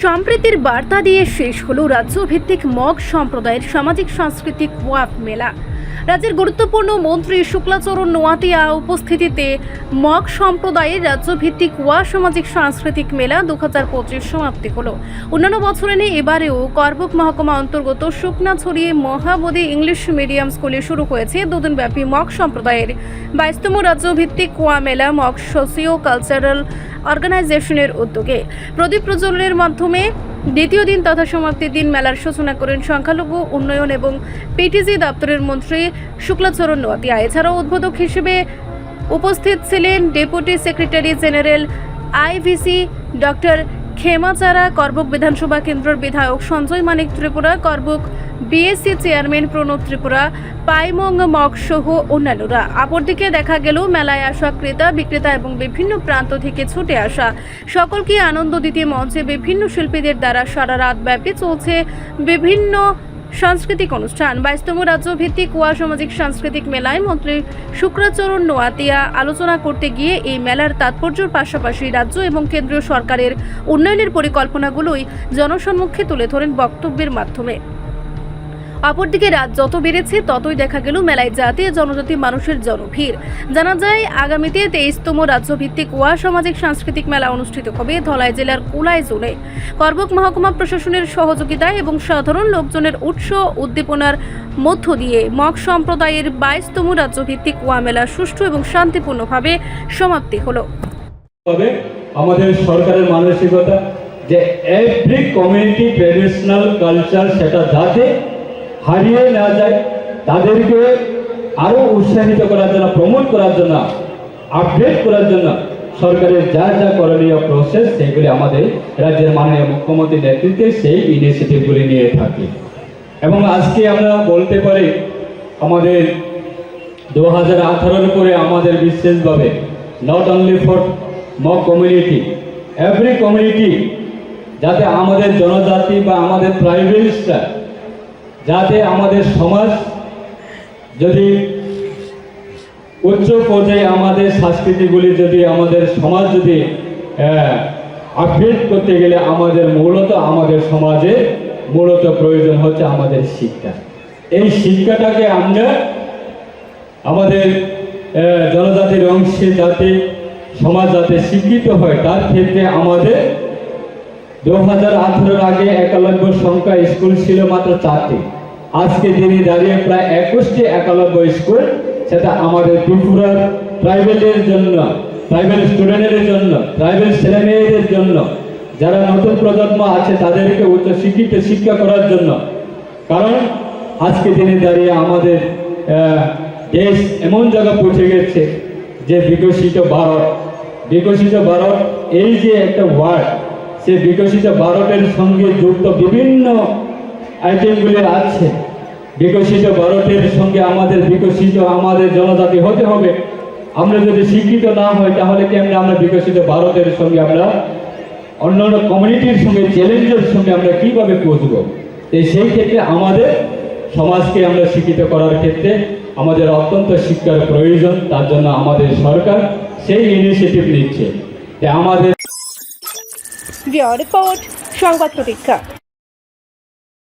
সম্প্রীতির বার্তা দিয়ে শেষ হলো রাজ্যভিত্তিক মগ সম্প্রদায়ের সামাজিক সাংস্কৃতিক ওয়াক মেলা। রাজ্যের গুরুত্বপূর্ণ মন্ত্রী শুক্লাচরণ নোয়াতিয়া উপস্থিতিতে মগ সম্প্রদায়ের রাজ্যভিত্তিক ওয়া সামাজিক সাংস্কৃতিক মেলা 2025 সমাপ্তি হলো। অন্যান্য বছরে নিয়ে এবারেও করবুক মহকুমা অন্তর্গত শুকনাছড়িয়ে মহাবোধি ইংলিশ মিডিয়াম স্কুলে শুরু হয়েছে দুদিনব্যাপী মগ সম্প্রদায়ের 22তম রাজ্যভিত্তিক ওয়া মেলা মগ সোশিও কালচারাল অর্গানাইজেশনের উদ্যোগে প্রদীপ প্রজ্বলনের মাধ্যমে দ্বিতীয় দিন তথা সমাপ্তির দিন মেলার সূচনা করেন সংখ্যালঘু উন্নয়ন এবং পিটিজি দপ্তরের মন্ত্রী শুক্লাচরণ নোয়াতিয়া। এছাড়াও উদ্বোধক হিসেবে উপস্থিত ছিলেন deputy secretary general IVC doctor Khemachara, Karbook বিধানসভা কেন্দ্রের বিধায়ক সঞ্জয় মানিক ত্রিপুরা, করবুক বিএসসি চেয়ারম্যান প্রণব ত্রিপুরা, পাইমং মগ সহ অন্যান্যরা। অপরদিকে দেখা গেল মেলায় আসা ক্রেতা বিক্রেতা এবং বিভিন্ন প্রান্ত থেকে ছুটে আসা সকলকে আনন্দ দিতে মঞ্চে বিভিন্ন শিল্পীদের দ্বারা সারা রাত ব্যাপী চলছে বিভিন্ন সাংস্কৃতিক অনুষ্ঠান। 22তম রাজ্যভিত্তিক ওয়া সামাজিক সাংস্কৃতিক মেলায় মন্ত্রী শুক্লাচরণ নোয়াতিয়া আলোচনা করতে গিয়ে এই মেলার তাৎপর্যের পাশাপাশি রাজ্য এবং কেন্দ্রীয় সরকারের উন্নয়নের পরিকল্পনাগুলোই জনসম্মুখে তুলে ধরেন বক্তব্যের মাধ্যমে। অপরদিকে রাত যত বেড়েছে ততই দেখা গেল মেলায় জাতি ও জনজাতি মানুষের জনভিড়। জানা যায় আগামীতে 23তম রাজ্যভিত্তিক ওয়া সামাজিক সাংস্কৃতিক মেলা অনুষ্ঠিত হবে ধলাই জেলার কুলাই জোনে। করবুক মহকুমা প্রশাসনের সহযোগিতায় এবং সাধারণ লোকজনের উৎস উদ্দীপনার মধ্য দিয়ে মগ সম্প্রদায়ের 22তম রাজ্যভিত্তিক ওয়া মেলা সুষ্ঠু এবং শান্তিপূর্ণভাবে সমাপ্তি হলো। আমাদের সরকারের মানসিকতা যে এভরি কমিউনিটি ট্রেডিশনাল কালচার সেটা যাতে হারিয়ে না যায়, তাদেরকে আরো উৎসাহিত করার জন্য, প্রমোট করার জন্য, আপডেট করার জন্য সরকারের যা যা করণীয় প্রসেস সেগুলি আমাদের রাজ্যের মাননীয় মুখ্যমন্ত্রীর নেতৃত্বে সেই ইনিশিয়েটিভগুলি নিয়ে থাকি। এবং আজকে আমরা বলতে পারি আমাদের 2018 করে আমাদের বিশেষভাবে not only for Mog community, every community যাতে আমাদের জনজাতি বা আমাদের ট্রাইবেলসরা যাতে আমাদের সমাজ যদি উচ্চ পর্যায়ে আমাদের সংস্কৃতিগুলি যদি আমাদের সমাজ যদি আপডেট করতে গেলে আমাদের সমাজে মূলত প্রয়োজন হচ্ছে আমাদের শিক্ষা। এই শিক্ষাটাকে আমরা আমাদের জনজাতির অংশে যাতে সমাজ যাতে শিক্ষিত হয় তার ক্ষেত্রে আমাদের 2018 আগে 91 সংখ্যা স্কুল ছিল মাত্র 4টি। আজকে দিনে দাঁড়িয়ে প্রায় 21টি 91 স্কুল, সেটা আমাদের ত্রিপুরার ট্রাইবেলের জন্য, ট্রাইবেল স্টুডেন্টের জন্য, ট্রাইবেল ছেলেমেয়েদের জন্য, যারা নতুন প্রজন্ম আছে তাদেরকে উচ্চ শিক্ষিত শিক্ষা করার জন্য। কারণ আজকে দিনে দাঁড়িয়ে আমাদের দেশ এমন জায়গা পৌঁছে গেছে যে বিকশিত ভারত এই যে একটা ওয়ার্ড, সে বিকশিত ভারতের সঙ্গে যুক্ত বিভিন্ন আইটেমগুলি আছে। বিকশিত ভারতের সঙ্গে আমাদের জনজাতি হতে হবে। আমরা যদি শিক্ষিত না হই তাহলে কেমনে আমরা বিকশিত ভারতের সঙ্গে আমরা অন্যান্য কমিউনিটির সঙ্গে চ্যালেঞ্জের সঙ্গে আমরা কিভাবে পৌঁছবো? সেই ক্ষেত্রে আমাদের সমাজকে আমরা শিক্ষিত করার ক্ষেত্রে আমাদের অত্যন্ত শিক্ষার প্রয়োজন। তার জন্য আমাদের সরকার সেই ইনিশিয়েটিভ নিচ্ছে। আমাদের রিপোর্ট সংবাদ প্রতীক্ষা।